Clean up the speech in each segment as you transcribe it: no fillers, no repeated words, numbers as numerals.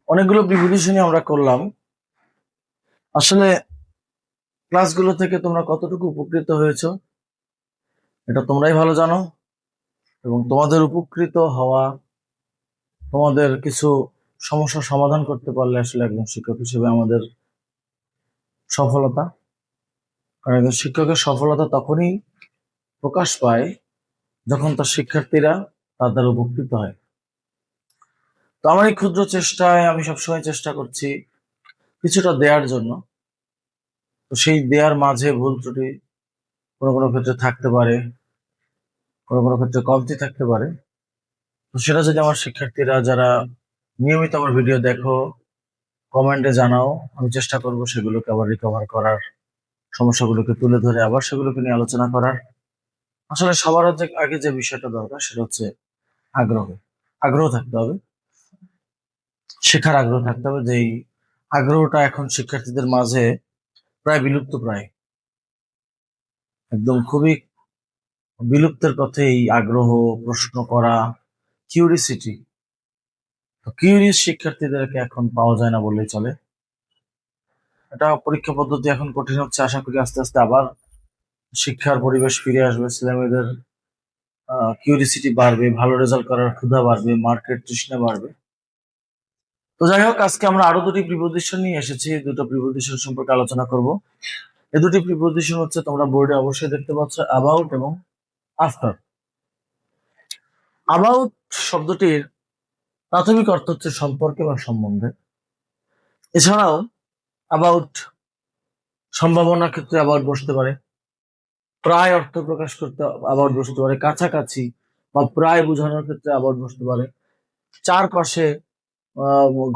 অনেকগুলো প্রিপারেশনই আমরা করলাম। আসলে ক্লাসগুলো থেকে তোমরা কতটুকু উপকৃত হয়েছো এটা তোমরাই ভালো জানো, এবং তোমাদের উপকৃত হওয়া, তোমাদের কিছু সমস্যার সমাধান করতে পারলে আসলে একজন শিক্ষক হিসেবে আমাদের সফলতা। কারণ একজন শিক্ষকের সফলতা তখনই প্রকাশ পায় যখন তার শিক্ষার্থীরা তার দ্বারা উপকৃত হয়। তো আমার এই ক্ষুদ্র চেষ্টায় আমি সবসময় চেষ্টা করছি কিছুটা দেওয়ার জন্য। তো সেই দেওয়ার মাঝে ভুল ত্রুটি কোনো কোনো ক্ষেত্রে থাকতে পারে, কোনো কোনো ক্ষেত্রে কমতি থাকতে পারে। তো সেটা যদি আমার শিক্ষার্থীরা যারা নিয়মিত আমার ভিডিও দেখো কমেন্টে জানাও, আমি চেষ্টা করব সেগুলোকে আবার রিকভার করার, সমস্যাগুলোকে তুলে ধরে আবার সেগুলোকে নিয়ে আলোচনা করার। আসলে সবার আগে যে বিষয়টা দরকার সেটা হচ্ছে আগ্রহ। আগ্রহ থাকতে হবে, শেখার আগ্রহ থাকতে হবে। যেই আগ্রহটা এখন শিক্ষার্থীদের মাঝে প্রায় বিলুপ্ত, প্রায় একদম খুবই বিলুপ্তের পথে এই আগ্রহ, প্রশ্ন করা, কিউরিসিটি। কিউরিয়াস শিক্ষার্থীদেরকে এখন পাওয়া যায় না বললেই চলে। এটা পরীক্ষা পদ্ধতি এখন কঠিন হচ্ছে, আশা করি আস্তে আস্তে আবার শিক্ষার পরিবেশ ফিরে আসবে, ছেলেমেয়েদের কিউরিসিটি বাড়বে, ভালো রেজাল্ট করার ক্ষুধা বাড়বে, মার্কেট তৃষ্ণা বাড়বে। তো যাই হোক, আজকে আমরা আরো দুটি প্রিপোজিশন নিয়ে এসেছি। দুটো প্রিপোজিশন সম্পর্কে আলোচনা করব। এই দুটি প্রিপোজিশন হচ্ছে, তোমরা বোর্ডে অবশ্যই দেখতে পাচ্ছ, অ্যাবাউট এবং আফটার। অ্যাবাউট শব্দটির প্রাথমিক অর্থ হচ্ছে সম্পর্কে বা সম্বন্ধে। এছাড়াও অ্যাবাউট সম্ভাবনার ক্ষেত্রে অ্যাবাউট বসতে পারে, প্রায় অর্থ প্রকাশ করতে অ্যাবাউট বসতে পারে, কাছাকাছি বা প্রায় বোঝানোর ক্ষেত্রে অ্যাবাউট বসতে পারে, চারপাশে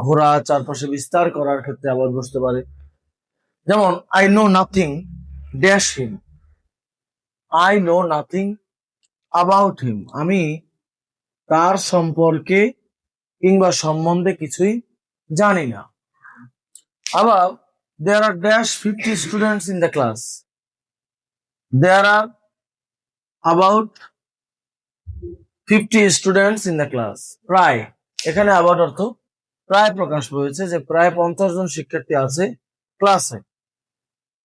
ঘোরা, চারপাশে বিস্তার করার ক্ষেত্রে অ্যাবাউট বসতে পারে। যেমন I know nothing dash him, I know nothing about him, আমি তার সম্পর্কে কিংবা সম্বন্ধে কিছুই জানি না। আবার there are dash 50 students in the class, there are about 50 students in the class। প্রায়, এখানে about অর্থ প্রায় প্রকাশ পেয়েছে যে প্রায় 50 জন শিক্ষার্থী আছে ক্লাসে।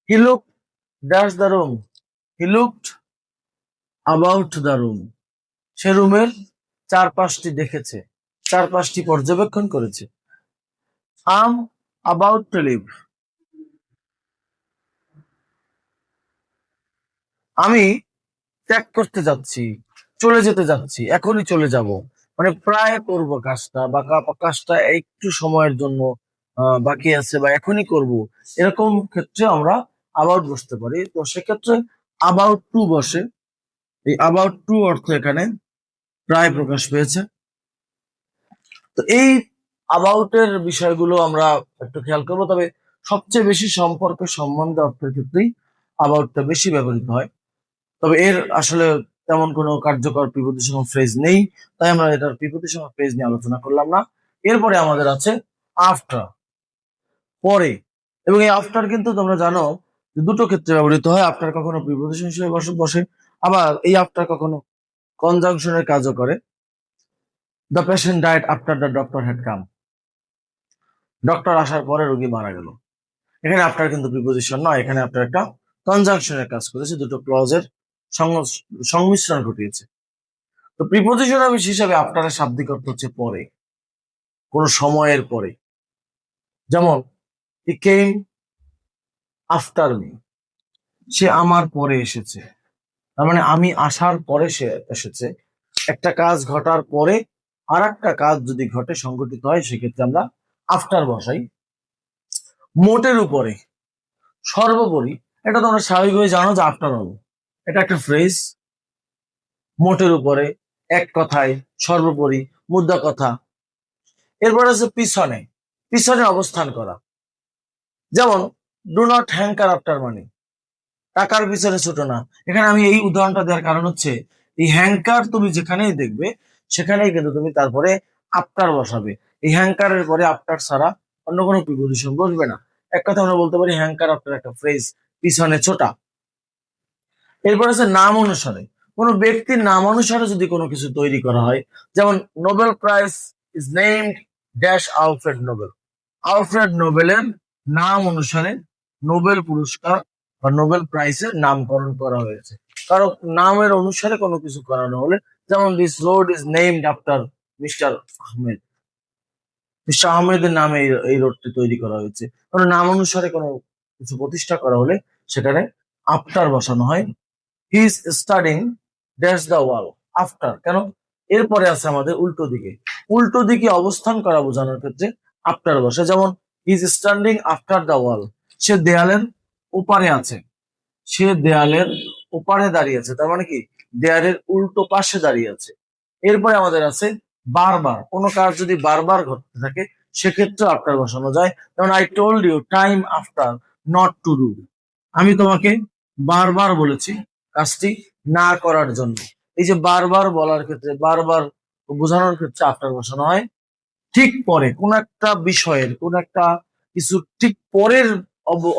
he looked dash the room, he looked about the room, সে রুমের চারপাশটি দেখেছে, চারপাশটি পর্যবেক্ষণ করেছে। I'm about to leave, আমি ত্যাগ করতে যাচ্ছি, চলে যেতে যাচ্ছি, এখনই চলে যাব। মানে প্রায় করব কাজটা, বা কাজটা একটু সময়ের জন্য বাকি আছে বা এখনই করব, এরকম ক্ষেত্রে আমরা অ্যাবাউট বসতে পারি। তো সেক্ষেত্রে অ্যাবাউট টু বসে। এই অ্যাবাউট টু অর্থ এখানে প্রায় প্রকাশ পেয়েছে। তো এই অ্যাবাউটের বিষয়গুলো আমরা একটু খেয়াল করবো। তবে সবচেয়ে বেশি সম্পর্ক সম্বন্ধে অর্থের ক্ষেত্রেই অ্যাবাউটটা বেশি ব্যবহৃত হয়। তবে এর আসলে তেমন কোনো কার্যকর প্রিপোজিশন ফ্রেজ নেই, তাই আমরা এটার প্রিপোজিশন ফ্রেজ নিয়ে আলোচনা করলাম না। এরপরে আমাদের আছে আফটার, পরে। এবং এই আফটার কিন্তু তোমরা জানো যে দুটো ক্ষেত্রে ব্যবহৃত হয়। আফটার কখনো প্রিপোজিশন হিসেবে বসে, আবার এই আফটার কখনো কনজাংশনের কাজও করে। The patient diet after the doctor had come, doctor আসার পরে রোগী মারা গেল। এখানে আফটার কিন্তু প্রিপোজিশন নয়, এখানে আফটার একটা কনজাংশনের কাজ করেছে, দুটো ক্লজের সংমিশ্রণ ঘটিয়েছে। তো প্রিপোজিশন হিসাবে আফটারের শাব্দিক অর্থ হচ্ছে পরে, কোন সময়ের পরে। যেমন হি কেম আফটার মি, সে আমার পরে এসেছে। তার মানে আমি আসার পরে সে এসেছে। একটা কাজ ঘটার পরে আর একটা কাজ যদি ঘটে, সংঘটিত হয়, সেক্ষেত্রে আমরা আফটার বসাই। মোটের উপরে, সর্বোপরি, এটা তোমরা স্বাভাবিকভাবে জানো যে আফটার অল, এটা একটা ফ্রেজ। মোটের উপরে, এক কথায়, সর্বোপরি, মুদ্রা কথা। এরপর আছে পিছনে, পিছনে অবস্থান করা। যেমন do not hanker after money, টাকার পিছনে ছোট না। এখানে আমি এই উদাহরণটা দেওয়ার কারণ হচ্ছে, এই হ্যাঙ্কার তুমি যেখানেই দেখবে সেখানেই কিন্তু তুমি তারপরে আফটার বসাবে। এই হ্যাঙ্কারের পরে আফটার ছাড়া অন্য কোনো প্রিপোজিশন বসবে না। এক কথা আমরা বলতে পারি হ্যাঙ্কার আফটার একটা ফ্রেজ, পিছনে ছোটা। এরপর আছে নাম অনুসারে, কোনো ব্যক্তির নাম অনুসারে যদি কোনো কিছু তৈরি করা হয়, যেমন Nobel prize is named dash Alfred Nobel, Alfred নোবেলের নাম অনুসারে নোবেল পুরস্কার বা নোবেল প্রাইজের নামকরণ করা হয়েছে। কারণ নামের অনুসারে কোনো কিছু করানো হলে, যেমন this road is named after mister Ahmed, mister আহমেদের নামে এই রোডটি তৈরি করা হয়েছে। কারণ নাম অনুসারে কোনো কিছু প্রতিষ্ঠা করা হলে সেখানে আফটার বসানো হয়। He is studying dash the wall, after কেন, এরপরে আছে আমাদের উল্টো দিকে, উল্টো দিকে অবস্থান করা বোঝানোর ক্ষেত্রে আফটার বসে। যেমন he is standing after the wall, সে দেয়ালের ওপারে আছে, সে দেয়ালের ওপারে দাঁড়িয়ে আছে, তার মানে কি দেয়ালের উল্টো পাশে দাঁড়িয়ে আছে। এরপরে আমাদের আছে বারবার, কোনো কাজ যদি বারবার ঘটতে থাকে সেক্ষেত্রে আফটার বসানো যায়। যেমন I told you time after not to do, আমি তোমাকে বারবার বলেছি কাজটি না করার জন্য। এই যে বারবার বলার ক্ষেত্রে, বারবার বোঝানোর ক্ষেত্রে আফটার বসানো হয়। ঠিক পরে, কোন একটা বিষয়ের, কোন একটা কিছু ঠিক পরের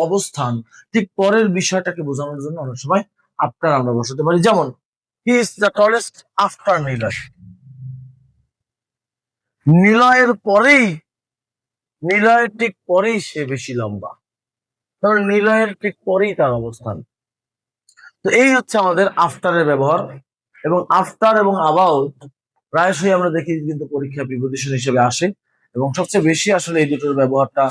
অবস্থান, ঠিক পরের বিষয়টাকে বোঝানোর জন্য অনেক সময় আফটার আমরা বসাতে পারি। যেমন he is the tallest after Niloy, নিলয়ের পরেই, নিলয়ের ঠিক পরেই সে বেশি লম্বা, কারণ নিলয়ের ঠিক পরেই তার অবস্থান। তো এই হচ্ছে আমাদের আফটারের ব্যবহার। এবং আফটার এবং অ্যাবাউট প্রায়শই আমরা দেখি কিন্তু পরীক্ষা প্রিপোজিশন হিসেবে আসে, এবং সবচেয়ে বেশি আসলে এই দুটোর ব্যবহারটা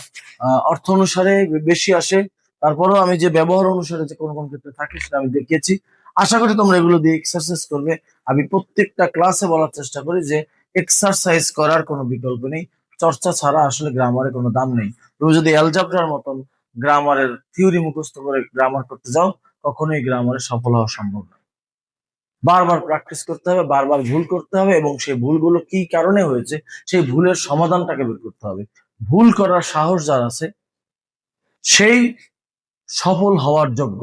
অর্থ অনুসারে বেশি আসে। তারপরেও আমি যে ব্যবহার অনুসারে যে কোন কোন ক্ষেত্রে থাকে সেটা আমি দেখিয়েছি। আশা করি তোমরা এগুলো দিয়ে এক্সারসাইজ করবে। আমি প্রত্যেকটা ক্লাসে বলার চেষ্টা করি যে এক্সারসাইজ করার কোনো বিকল্প নেই, চর্চা ছাড়া আসলে গ্রামারের কোনো দাম নেই। তুমি যদি অ্যালজাবরার মতন গ্রামারের থিওরি মুখস্থ করে গ্রামার করতে যাও, কখনোই গ্রামারে সফল হওয়া সম্ভব না। বারবার প্র্যাকটিস করতে হবে, বারবার ভুল করতে হবে, এবং সেই ভুলগুলো কি কারণে হয়েছে সেই ভুলের সমাধানটাকে বের করতে হবে। ভুল করার সাহস যার আছে সেই সফল হওয়ার যোগ্য।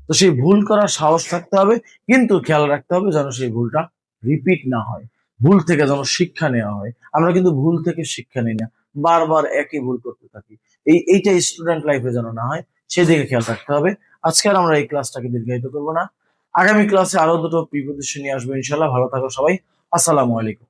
তো সেই ভুল করার সাহস থাকতে হবে, কিন্তু খেয়াল রাখতে হবে যেন সেই ভুলটা রিপিট না হয়, ভুল থেকে যেন শিক্ষা নেওয়া হয়। আমরা কিন্তু ভুল থেকে শিক্ষা নিই না, বারবার একই ভুল করতে থাকি। এইটা স্টুডেন্ট লাইফে যেন না হয় সেদিকে খেয়াল রাখতে হবে। আজকে আর আমরা এই ক্লাসটাকে দীর্ঘায়িত করবো না, আগামী ক্লাসে আরো দুটো প্রিপোজিশন নিয়ে আসবো ইনশাল্লাহ। ভালো থাকো সবাই, আসসালামু আলাইকুম।